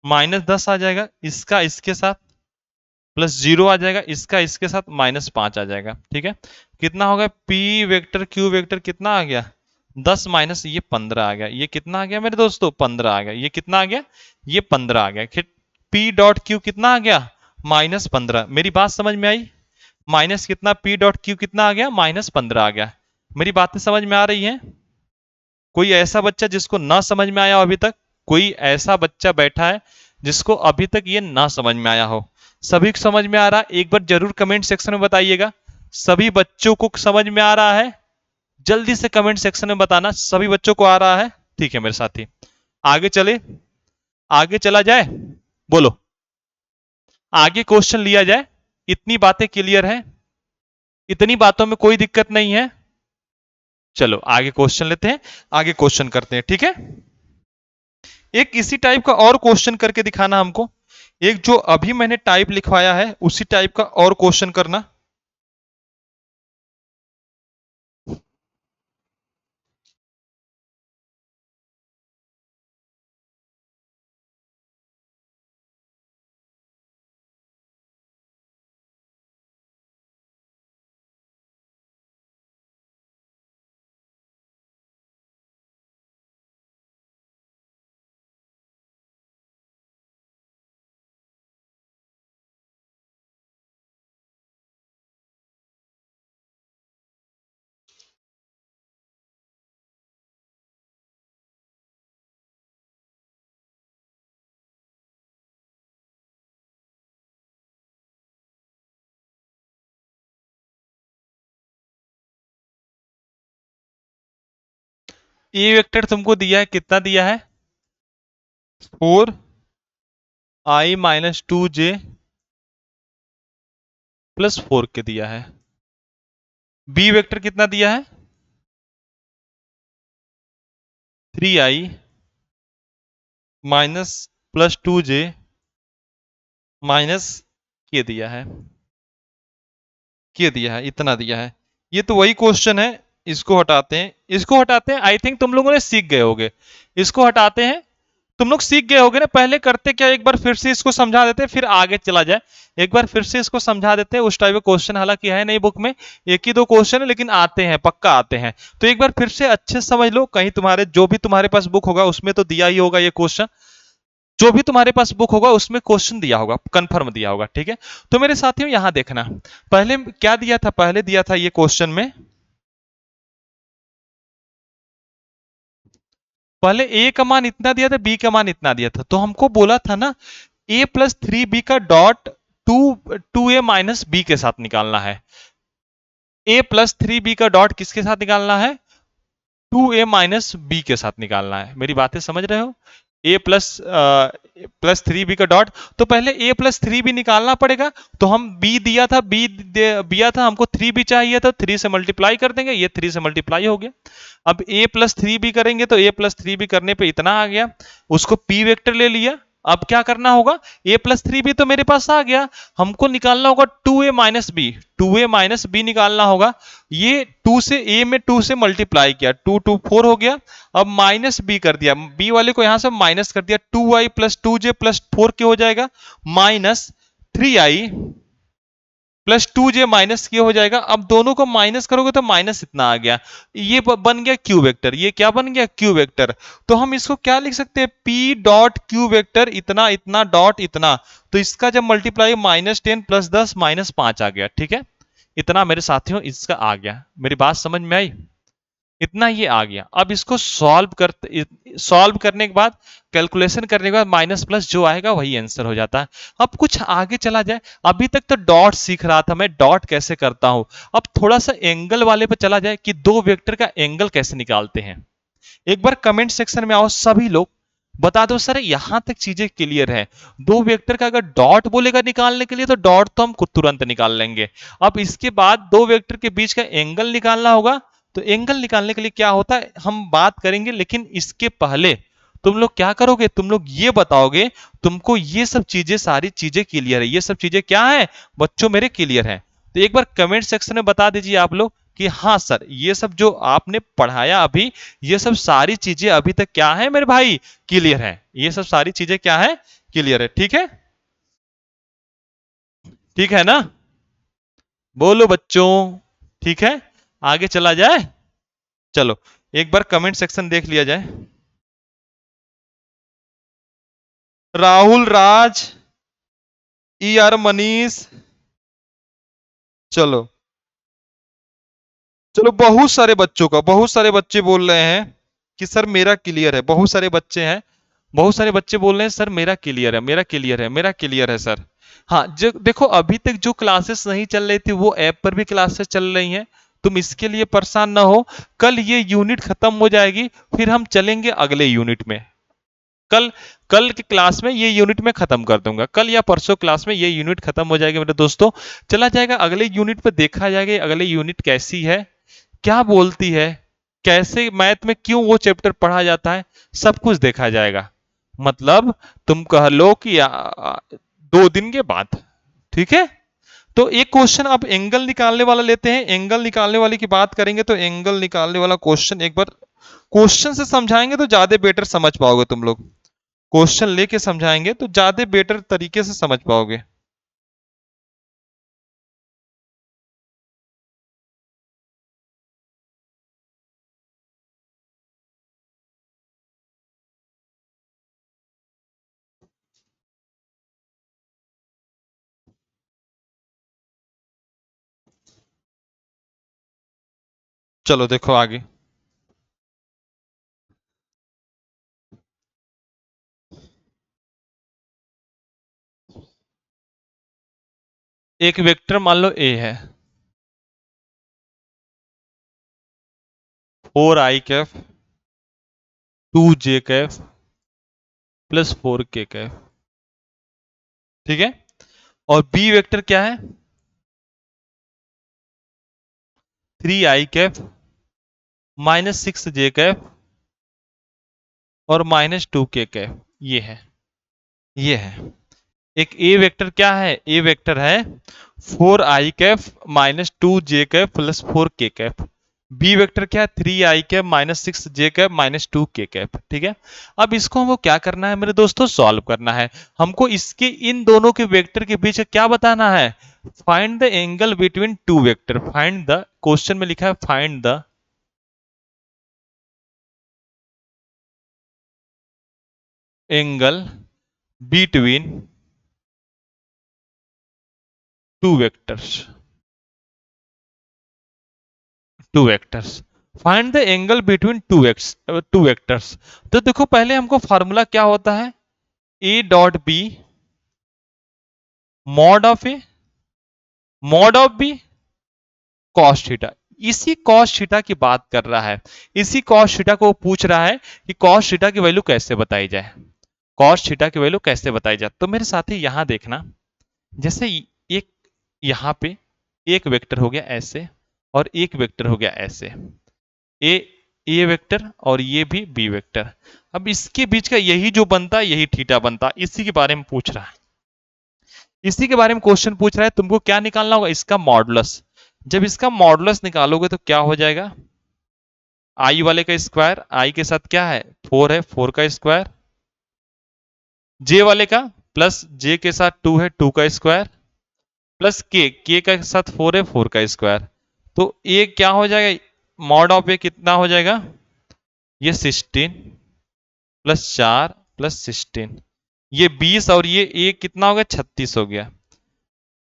-10 आ जाएगा, इसका इसके साथ प्लस 0 आ जाएगा, इसका इसके साथ -5 आ जाएगा। ठीक है, कितना होगा? p वेक्टर q वेक्टर कितना आ गया? 10 माइनस ये 15 आ गया। ये कितना आ गया मेरे दोस्तों? 15 आ गया। ये कितना आ गया? ये 15 आ गया। p डॉट q कितना आ गया? -15। मेरी बात समझ में आई? माइनस कितना? p डॉट q कितना आ गया? -15 आ गया। मेरी बातें समझ में आ रही हैं? कोई ऐसा बच्चा जिसको ना समझ में आया हो अभी तक? कोई ऐसा बच्चा बैठा है जिसको अभी तक ये ना समझ में आया हो? सभी को समझ में आ रहा है? एक बार जरूर कमेंट सेक्शन में बताइएगा। सभी बच्चों को समझ में आ रहा है? जल्दी से कमेंट सेक्शन में बताना सभी बच्चों को आ रहा है। ठीक है मेरे साथी, आगे चले, आगे चला जाए। बोलो, आगे क्वेश्चन लिया जाए। इतनी बातें क्लियर है? इतनी बातों में कोई दिक्कत नहीं है? चलो आगे क्वेश्चन लेते हैं, आगे क्वेश्चन करते हैं। ठीक है, एक इसी टाइप का और क्वेश्चन करके दिखाना हमको। एक जो अभी मैंने टाइप लिखवाया है उसी टाइप का और क्वेश्चन करना। ये वेक्टर तुमको दिया है, कितना दिया है? 4i-2j प्लस 4 के दिया है। बी वेक्टर कितना दिया है? 3i minus plus 2j minus के दिया है। के दिया है, इतना दिया है। ये तो वही क्वेश्चन है। इसको हटाते हैं, इसको हटाते हैं। आई थिंक तुम लोगों ने सीख गए होगे। इसको हटाते हैं। तुम लोग सीख गए होगे ना? पहले करते क्या, एक बार फिर से इसको समझा देते, फिर आगे चला जाए। एक बार फिर से इसको समझा देते हैं। उस टाइप का क्वेश्चन हालांकि है नहीं बुक में, एक ही दो क्वेश्चन है, लेकिन आते हैं, पक्का आते हैं। तो एक बार फिर से अच्छे से समझ लो। कहीं तुम्हारे जो भी तुम्हारे पास बुक होगा उसमें तो दिया ही होगा ये क्वेश्चन। जो भी तुम्हारे पास बुक होगा उसमें क्वेश्चन दिया होगा, कंफर्म दिया होगा। ठीक है, तो मेरे साथियों यहां देखना, पहले क्या दिया था? पहले दिया था ये क्वेश्चन में, पहले ए का मान इतना दिया था, बी का मान इतना दिया था। तो हमको बोला था ना, ए प्लस 3b का dot to A minus B के साथ निकालना है। ए प्लस 3b का डॉट किसके साथ निकालना है? 2a माइनस बी के साथ निकालना है। मेरी बातें समझ रहे हो? ए प्लस 3b का डॉट, तो पहले ए प्लस 3b निकालना पड़ेगा। तो हम बी दिया था, बी दिया था हमको, 3b चाहिए था, 3 से मल्टीप्लाई कर देंगे, ये 3 से मल्टीप्लाई हो गया। अब a प्लस 3b करेंगे तो a प्लस 3b करने पे इतना आ गया, उसको p वेक्टर ले लिया। अब क्या करना होगा? a प्लस 3b तो मेरे पास आ गया, हमको निकालना होगा 2a minus B. 2a minus B निकालना होगा। ये 2 से a में 2 से मल्टीप्लाई किया, 2 2 4 हो गया। अब माइनस बी कर दिया, बी वाले को यहां से माइनस कर दिया, 2i plus 2j plus 4k हो जाएगा, minus 3i plus 2j minus के हो जाएगा। अब दोनों को माइनस करोगे तो माइनस इतना आ गया। ये बन गया क्यू वेक्टर। ये क्या बन गया? Q vector. तो हम इसको क्या लिख सकते हैं? p डॉट क्यू वेक्टर इतना इतना डॉट इतना। तो इसका जब मल्टीप्लाई -10 प्लस 10 -5 आ गया। ठीक है, इतना मेरे साथियों इसका आ गया। मेरी बात समझ में आई? इतना ये आ गया। अब इसको सॉल्व करने के बाद, कैलकुलेशन करने के बाद माइनस प्लस जो आएगा वही आंसर हो जाता है। अब कुछ आगे चला जाए। अभी तक तो डॉट सीख रहा था मैं, डॉट कैसे करता हूं। अब थोड़ा सा एंगल वाले पे चला जाए कि दो वेक्टर का एंगल कैसे निकालते हैं। एक बार कमेंट सेक्शन में आओ सभी लोग, बता दो सर यहां तक चीजें क्लियर है। दो वेक्टर का अगर डॉट बोलेगा निकालने के लिए तो डॉट तो हम तुरंत निकाल लेंगे। अब इसके बाद दो वेक्टर के बीच का एंगल निकालना होगा। तो एंगल निकालने के लिए क्या होता है हम बात करेंगे, लेकिन इसके पहले तुम लोग क्या करोगे, तुम लोग ये बताओगे तुमको ये सब चीजें, सारी चीजें क्लियर है, ये सब चीजें क्या है बच्चों मेरे क्लियर है। तो एक बार कमेंट सेक्शन में बता दीजिए आप लोग कि हाँ सर ये सब जो आपने पढ़ाया अभी, ये सब सारी चीजें अभी तक क्या है मेरे भाई, क्लियर है, ये सब सारी चीजें क्या है, क्लियर है। ठीक है, ठीक है ना, बोलो बच्चों, ठीक है, आगे चला जाए। चलो एक बार कमेंट सेक्शन देख लिया जाए। राहुल राज, ई आर मनीष, चलो चलो, बहुत सारे बच्चों का, बहुत सारे बच्चे बोल रहे हैं कि सर मेरा क्लियर है, बहुत सारे बच्चे हैं, बहुत सारे बच्चे बोल रहे हैं सर मेरा क्लियर है, मेरा क्लियर है, मेरा क्लियर है सर। हाँ जो देखो अभी तक जो क्लासेस नहीं चल रही थी वो ऐप पर भी क्लासेस चल रही हैं, तुम इसके लिए परेशान ना हो। कल ये यूनिट खत्म हो जाएगी, फिर हम चलेंगे अगले यूनिट में। कल कल की क्लास में ये यूनिट में खत्म कर दूंगा, कल या परसों क्लास में ये यूनिट खत्म हो जाएगा मेरे दोस्तों। चला जाएगा अगले यूनिट पे, देखा जाएगा अगले यूनिट कैसी है, क्या बोलती है, कैसे मैथ में क्यों वो चैप्टर पढ़ा जाता है, सब कुछ देखा जाएगा। मतलब तुम कह लो कि 2 दिन के बाद, ठीक है। तो एक क्वेश्चन अब एंगल निकालने वाला लेते हैं, एंगल निकालने वाले की बात करेंगे तो एंगल निकालने वाला क्वेश्चन एक बार क्वेश्चन से समझाएंगे तो ज्यादा बेटर समझ पाओगे तुम लोग, क्वेश्चन लेके समझाएंगे तो ज्यादा बेटर तरीके से समझ पाओगे। चलो देखो आगे, एक वेक्टर मान लो ए है, 4i cap 2j cap +4k Kaif, ठीक है। और बी वेक्टर क्या है, 3i कैफ -6j कैफ और -2k कैफ, ये है, ये है। एक ए वेक्टर क्या है, ए वेक्टर है 4i cap -2j cap +4k cap. B vector क्या है, 3i Kaif -6j Kaif -2k Kaif, ठीक है। अब इसको हमको क्या करना है मेरे दोस्तों, सॉल्व करना है। हमको इसके इन दोनों के वेक्टर के बीच क्या बताना है, find the angle between two vector, find the, question में लिखा है find the angle between two vectors, two vectors, find the angle between two vectors. तो देखो पहले हमको फार्मूला क्या होता है, A dot B mod of A mod of B cos theta. इसी कॉस थीटा की बात कर रहा है, इसी कॉस थीटा को पूछ रहा है कि कॉस थीटा की वैल्यू कैसे बताई जाए, कॉस थीटा की वैल्यू कैसे बताई जाए। तो मेरे साथी यहां देखना, जैसे एक यहां पे एक वेक्टर हो गया ऐसे और एक वेक्टर हो गया ऐसे, ए ए वेक्टर और ये भी बी वेक्टर। अब इसके बीच का यही जो बनता है यही थीटा बनता है, इसी के बारे में पूछ रहा है, इसी के बारे में क्वेश्चन पूछ रहा है। तुमको क्या निकालना होगा, इसका मॉडुलस। जब इसका मॉडुलस निकालोगे तो क्या हो जाएगा, आई वाले का स्क्वायर, आई के साथ क्या है 4 है, 4 का स्क्वायर, जे वाले का प्लस जे के साथ 2 है, 2 का स्क्वायर, प्लस के का साथ 4 है, 4 का स्क्वायर। तो ये क्या हो जाएगा, मॉड ऑफ ए कितना हो जाएगा, ये 16 +4 +16, ये 20 और ये ए कितना हो गया 36 हो गया,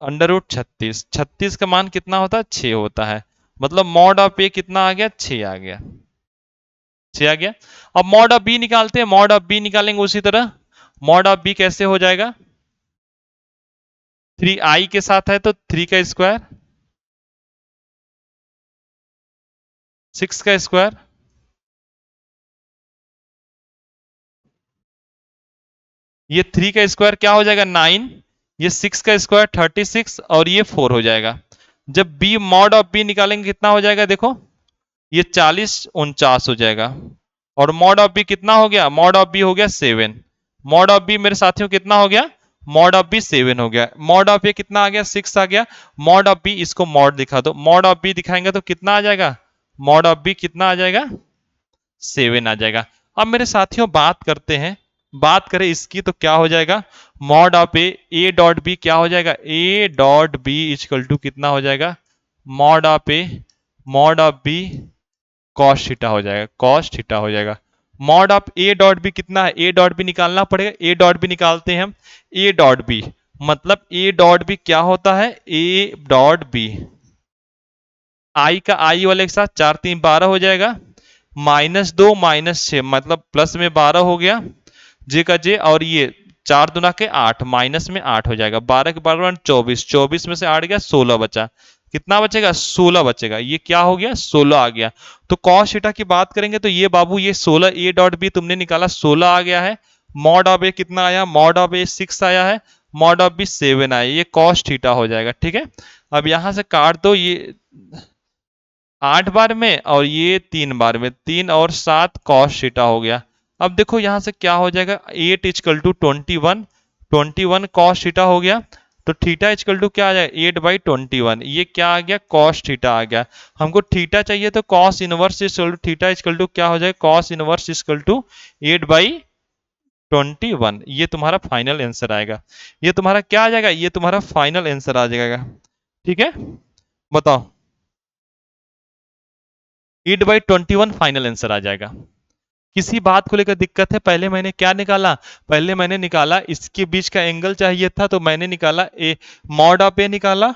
√36, 36 का मान कितना होता है 6 होता है, मतलब मॉड ऑफ ए कितना आ गया 6 आ गया, 6 आ गया। अब मॉड ऑफ बी निकालते हैं, मॉड ऑफ बी निकालेंगे उसी तरह, मॉड ऑफ बी कैसे हो जाएगा, 3i के साथ है तो 3 का स्क्वायर, 6 का स्क्वायर, ये 3 का स्क्वायर क्या हो जाएगा 9, ये 6 का स्क्वायर 36 और ये 4 हो जाएगा। जब बी मॉड ऑफ बी निकालेंगे कितना हो जाएगा देखो, ये 40 49 हो जाएगा, और मॉड ऑफ बी कितना हो गया, मॉड ऑफ बी हो गया 7। मॉड ऑफ बी मेरे साथियों कितना हो गया, मॉड ऑफ बी 7 हो गया। मॉड ऑफ ए कितना आ गया, 6 आ गया। मॉड ऑफ बी, इसको मॉड दिखा दो, मॉड ऑफ बी दिखाएंगे तो कितना आ जाएगा, मॉड ऑफ बी कितना आ जाएगा, 7 आ जाएगा। अब मेरे साथियों बात करते हैं, बात करें इसकी तो क्या हो जाएगा, mod of A dot B क्या हो जाएगा, A dot B equal to कितना हो जाएगा, mod of A, mod of B cos theta हो जाएगा, कॉस थीटा हो जाएगा। Mod of A dot B कितना है, ए डॉट बी निकालना पड़ेगा, ए डॉट बी निकालते हैं हम। ए डॉट बी मतलब ए डॉट बी क्या होता है, ए डॉट बी, आई का आई वाले के साथ 4 3 12 हो जाएगा, -2 -6 मतलब प्लस में 12 हो गया, जे का जे, और ये 4 दूना के 8, माइनस में 8 हो जाएगा, 12 के 12 24, 24 में से 8 गया 16 बचा, कितना बचेगा 16 बचेगा, ये क्या हो गया 16 आ गया। तो कॉस थीटा की बात करेंगे तो ये बाबू ये 16 ए डॉट बी तुमने निकाला 16 आ गया है। मॉड ऑफ ए कितना आया, मॉड ऑफ ए 6 आया है, मॉड ऑफ बी 7 आया, ये कॉस थीटा हो जाएगा। ठीक है, अब यहां से काट दो, ये 8 बार में और ये 3 बार में, 3 और 7 कॉस थीटा हो गया। अब देखो यहां से क्या हो जाएगा, 8 इजकल टू 21, 21 कॉस थीटा हो गया, तो थीटा इजकल टू क्या आ जाएगा 8/21, ये क्या आ गया कॉस थीटा आ गया। हमको थीटा चाहिए तो cos inverse equal to theta equal to क्या हो जाएगा, कॉस इनवर्स इजकल टू 8/21, ये तुम्हारा फाइनल आंसर आएगा। ये तुम्हारा क्या आ जाएगा, ये तुम्हारा फाइनल आंसर आ जाएगा। ठीक है, बताओ, 8/21 फाइनल आंसर आ जाएगा। किसी बात को लेकर दिक्कत है, पहले मैंने क्या निकाला, पहले मैंने निकाला इसके बीच का एंगल चाहिए था, तो मैंने निकाला ए, मॉड ऑफ ए निकाला,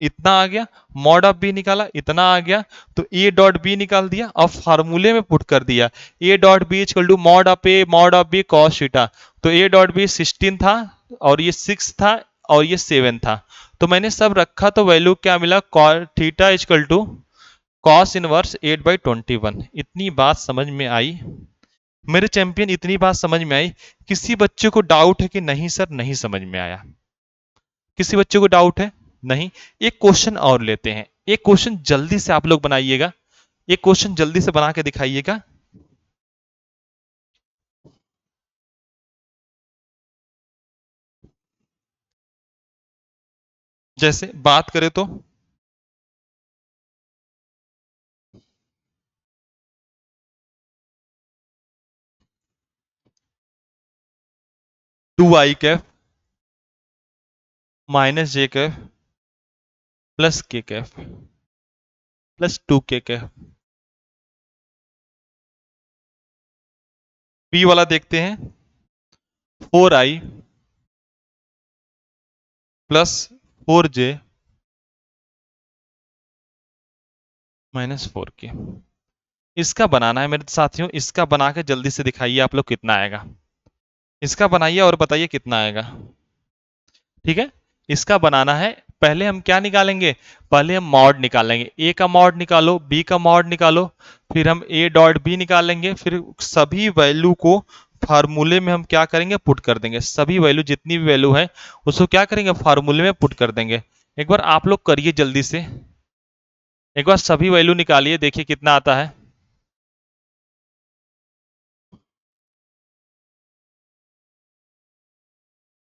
इतना आ गया, मॉड ऑफ बी निकाला, इतना आ गया, तो ए डॉट बी निकाल दिया और फार्मूले में पुट कर दिया, A dot B equal to mod of A mod of B cos theta. तो ए डॉट बी 16 था और ये 6 था और ये 7 था, तो मैंने सब रखा तो वैल्यू क्या मिला, theta equal to cos inverse 8/21। इतनी बात समझ में आई मेरे चैंपियन, इतनी बात समझ में आई। किसी बच्चे को डाउट है कि नहीं सर नहीं समझ में आया, किसी बच्चे को डाउट है, नहीं। एक क्वेश्चन और लेते हैं, एक क्वेश्चन जल्दी से आप लोग बनाइएगा, एक क्वेश्चन जल्दी से बना के दिखाइएगा। जैसे बात करें तो 2i cap -j cap plus k cap plus 2k cap, B वाला देखते हैं, 4i + 4j -4k। इसका बनाना है मेरे साथियों, इसका बना के जल्दी से दिखाइए आप लोग कितना आएगा, इसका बनाइए और बताइए कितना आएगा। ठीक है, इसका बनाना है, पहले हम क्या निकालेंगे, पहले हम मॉड निकालेंगे, ए का मॉड निकालो, बी का मॉड निकालो, फिर हम ए डॉट बी निकालेंगे, फिर सभी वैल्यू को फार्मूले में हम क्या करेंगे पुट कर देंगे, सभी वैल्यू जितनी भी वैल्यू है उसको क्या करेंगे फार्मूले में पुट कर देंगे। एक बार आप लोग करिए जल्दी से, एक बार सभी वैल्यू निकालिए, देखिए कितना आता है।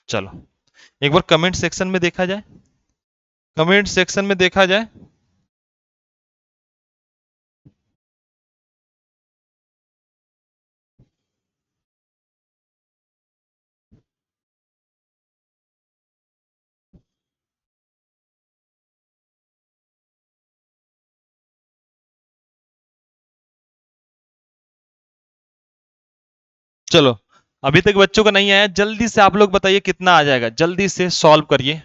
चलो एक बार कमेंट सेक्शन में देखा जाए, कमेंट सेक्शन में देखा जाए। चलो अभी तक बच्चों का नहीं आया, जल्दी से आप लोग बताइए कितना आ जाएगा, जल्दी से सॉल्व करिए।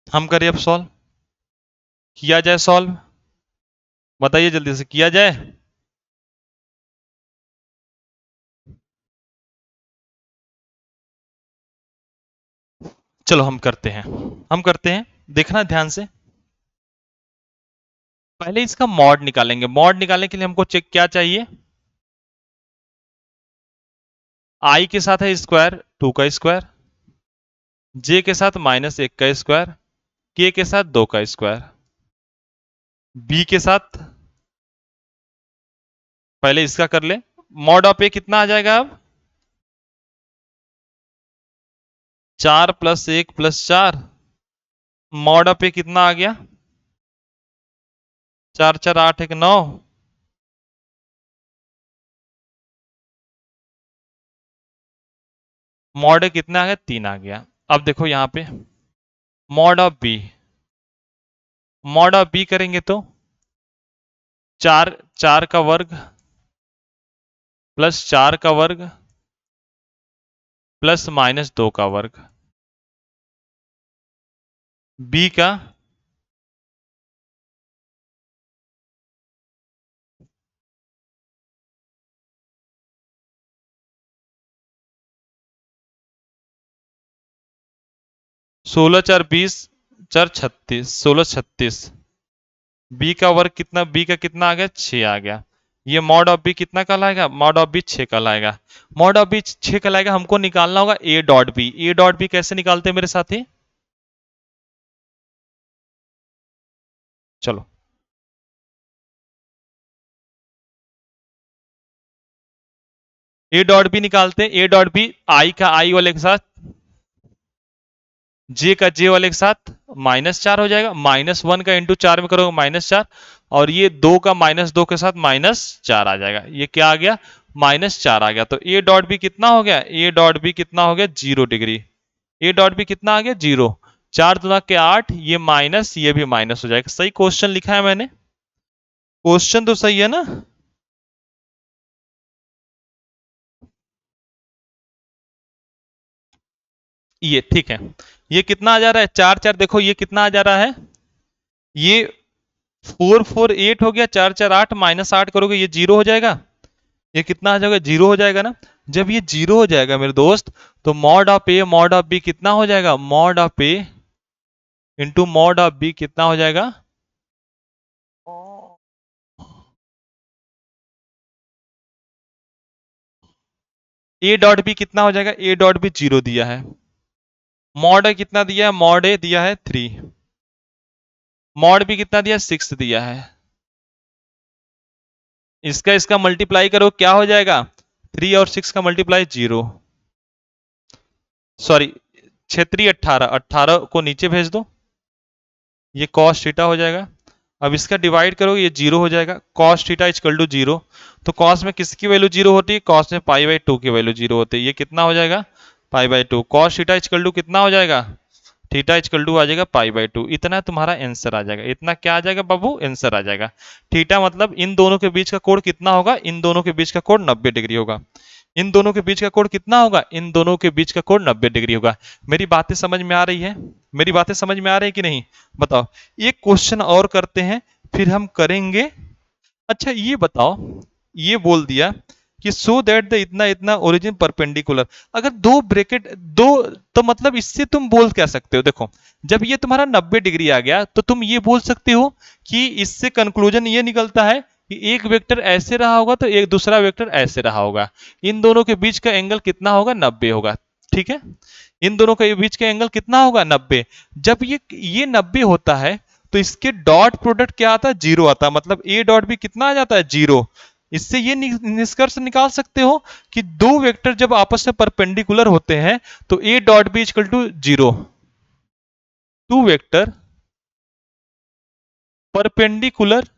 हम करें अब सॉल्व, किया जाए सॉल्व, बताइए जल्दी से किया जाए। चलो हम करते हैं, हम करते हैं, देखना ध्यान से। पहले इसका मॉड निकालेंगे, मॉड निकालने के लिए हमको चेक क्या चाहिए, आई के साथ है स्क्वायर 2 का स्क्वायर, जे के साथ -1 का स्क्वायर, के साथ 2 का स्क्वायर, बी के साथ पहले इसका कर ले। मॉड ऑफ ए कितना आ जाएगा अब? 4 + 1 + 4। मॉड ऑफ ए कितना आ गया? 4 4 8 1 9। मॉड ए कितना आ गया? 3 आ गया। अब देखो यहां पे mod of B, mod of B करेंगे तो 4 4 का वर्ग +4 का वर्ग प्लस -2 का वर्ग, बी का 16 4 20 4 36, 16 36। बी का वर्ग कितना? बी का कितना आ गया? 6 आ गया। ये मॉड ऑफ बी कितना कहलाएगा? मॉड ऑफ बी 6 कहलाएगा। मॉड ऑफ बी 6 कहलाएगा। हमको निकालना होगा A dot B. A dot B कैसे निकालते हैं मेरे साथी? चलो, ए डॉट बी निकालते हैं। ए डॉट बी आई का आई वाले के साथ, जे का जे वाले के साथ -4 हो जाएगा। -1 का इंटू 4 में करोगे -4, और ये 2 का -2 के साथ -4 आ जाएगा। ये क्या आ गया? -4 आ गया। तो ए डॉट बी कितना हो गया? ए डॉट बी कितना हो गया? 0 डिग्री। ए डॉट बी कितना आ गया? 0। 4 दूना के 8, ये माइनस, ये भी माइनस हो जाएगा। सही क्वेश्चन लिखा है मैंने? क्वेश्चन तो सही है ना? ये ठीक है। ये कितना आ जा रहा है? 4 4, देखो ये कितना आ जा रहा है? ये 4 4 8 हो गया। 4 4 8, -8 करोगे ये 0 हो जाएगा। ये कितना आ जाएगा? 0 हो जाएगा ना। जब ये 0 हो जाएगा मेरे दोस्त, तो mod of A mod of B कितना हो जाएगा? Mod of A into mod of B कितना हो जाएगा? ए डॉट बी कितना हो जाएगा? ए डॉट बी 0 दिया है। मॉड ए कितना दिया है? मॉड ए दिया है 3। मॉड बी कितना दिया? 6 दिया है। इसका इसका मल्टीप्लाई करो, क्या हो जाएगा? 3 और 6 का मल्टीप्लाई 0, सॉरी 6 18, 18 को नीचे भेज दो, ये कॉस थीटा हो जाएगा। अब इसका डिवाइड करो, ये 0 हो जाएगा। Cos theta equal to 0। तो कॉस में किसकी वैल्यू 0 होती है? कॉस में π/2 की वैल्यू 0 होती है। ये कितना हो जाएगा? π/2। कॉस थीटा इक्वल टू कितना हो जाएगा? थीटा इक्वल टू आ जाएगा π/2। इतना तुम्हारा आंसर आ जाएगा। इतना क्या आ जाएगा बाबू? आंसर आ जाएगा। थीटा मतलब इन दोनों के बीच का कोण कितना होगा? इन दोनों के बीच का कोण 90 डिग्री होगा। इन दोनों के बीच का कोण कितना होगा? इन दोनों के बीच का कोण 90 डिग्री होगा। मेरी बातें समझ में आ रही है? मेरी बातें समझ में आ रही है कि नहीं? बताओ। एक क्वेश्चन और करते हैं, फिर हम करेंगे। अच्छा ये बताओ, ये बोल दिया कि सो दैट द इतना इतना ओरिजिन परपेंडिकुलर। अगर दो ब्रैकेट दो, तो मतलब इससे तुम बोल क्या सकते हो? देखो, जब ये तुम्हारा 90 डिग्री आ गया, तो तुम ये बोल सकते हो कि इससे कंक्लूजन ये निकलता है कि एक वेक्टर ऐसे रहा होगा तो एक दूसरा वेक्टर ऐसे रहा होगा। इन दोनों के बीच का एंगल कितना होगा? 90 होगा। ठीक है, इन दोनों के बीच का एंगल कितना होगा? 90। जब ये 90 होता है, तो इसके डॉट प्रोडक्ट क्या आता है? 0 आता है। मतलब ए डॉट भी कितना आ जाता है? 0। इससे ये निष्कर्ष निकाल सकते हो कि दो वेक्टर जब आपस में परपेंडिकुलर होते हैं, तो A dot B equal to 0। Two vector perpendicular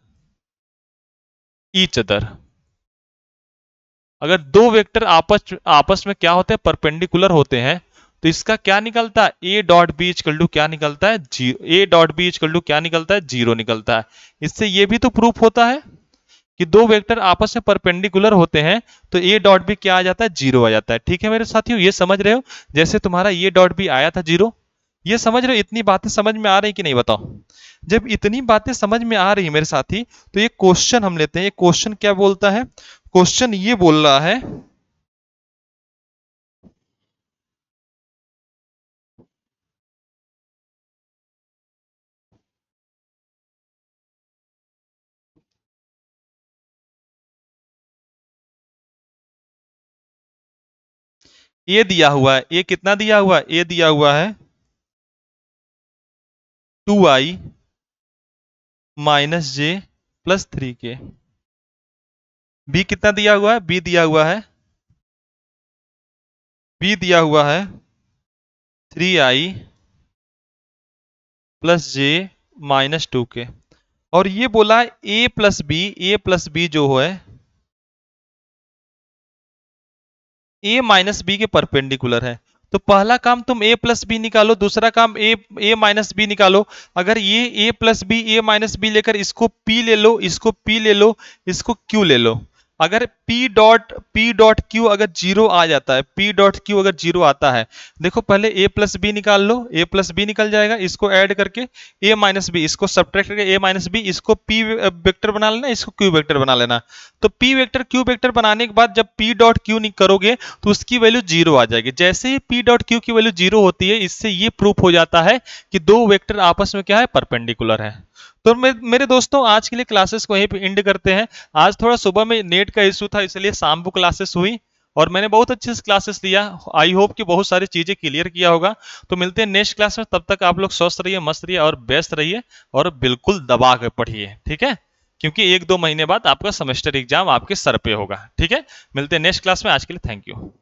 each other. अगर दो वेक्टर आपस आपस में क्या होते हैं? परपेंडिकुलर होते हैं, तो इसका क्या निकलता है? A dot B equal to क्या निकलता है? 0। A dot B equal to क्या निकलता है? 0 निकलता है। इससे ये भी तो प्रूफ होता है कि दो वेक्टर आपस में परपेंडिकुलर होते हैं, तो ए डॉट बी क्या आ जाता है? 0 आ जाता है। ठीक है मेरे साथियों, ये समझ रहे हो? जैसे तुम्हारा ये डॉट बी आया था 0। ये समझ रहे हो? इतनी बातें समझ में आ रही कि नहीं बताओ? जब इतनी बातें समझ में आ रही मेरे साथी, तो ये क्वेश्चन हम लेते हैं। ये क्वेश्चन क्या बोलता है? क्वेश्चन ये बोल रहा है, ये दिया हुआ है। ये कितना दिया हुआ है? ये दिया हुआ है 2i माइनस जे प्लस 3k। बी कितना दिया हुआ है? बी दिया हुआ है, बी दिया हुआ है 3i प्लस जे माइनस 2k। और ये बोला है ए प्लस बी जो है ए माइनस बी के परपेंडिकुलर है। तो पहला काम तुम ए प्लस बी निकालो, दूसरा काम ए माइनस बी निकालो। अगर ये ए प्लस बी ए माइनस बी लेकर इसको पी ले लो, इसको पी ले लो, इसको क्यू ले लो। अगर पी डॉट क्यू अगर जीरो आ जाता है, पी डॉट क्यू अगर जीरो आता है, देखो पहले ए प्लस बी निकाल लो, ए प्लस बी निकल जाएगा, इसको ऐड करके ए माइनस बी, इसको सब्ट्रैक्ट करके ए माइनस बी, इसको पी वेक्टर बना लेना, इसको क्यू वेक्टर बना लेना। तो पी वेक्टर क्यू वेक्टर बनाने के बाद जब पी डॉट क्यू नहीं करोगे तो उसकी वैल्यू जीरो आ जाएगी। जैसे ही पी डॉट क्यू की वैल्यू जीरो होती है, इससे ये प्रूफ हो जाता है कि दो वेक्टर आपस में क्या है, परपेंडिकुलर है। तो मेरे दोस्तों आज के लिए क्लासेस को यहीं पे एंड करते हैं। आज थोड़ा सुबह में नेट का इशू था, इसलिए शाम को क्लासेस हुई और मैंने बहुत अच्छे से क्लासेस लिया। आई होप कि बहुत सारी चीजें क्लियर किया होगा। तो मिलते हैं नेक्स्ट क्लास में, तब तक आप लोग स्वस्थ रहिए, मस्त रहिए और व्यस्त रहिए और बिल्कुल दबा के पढ़िए, ठीक है? क्योंकि 1-2 महीने बाद आपका सेमेस्टर एग्जाम आपके सर पे होगा, ठीक है? मिलते हैं नेक्स्ट क्लास में, आज के लिए थैंक यू।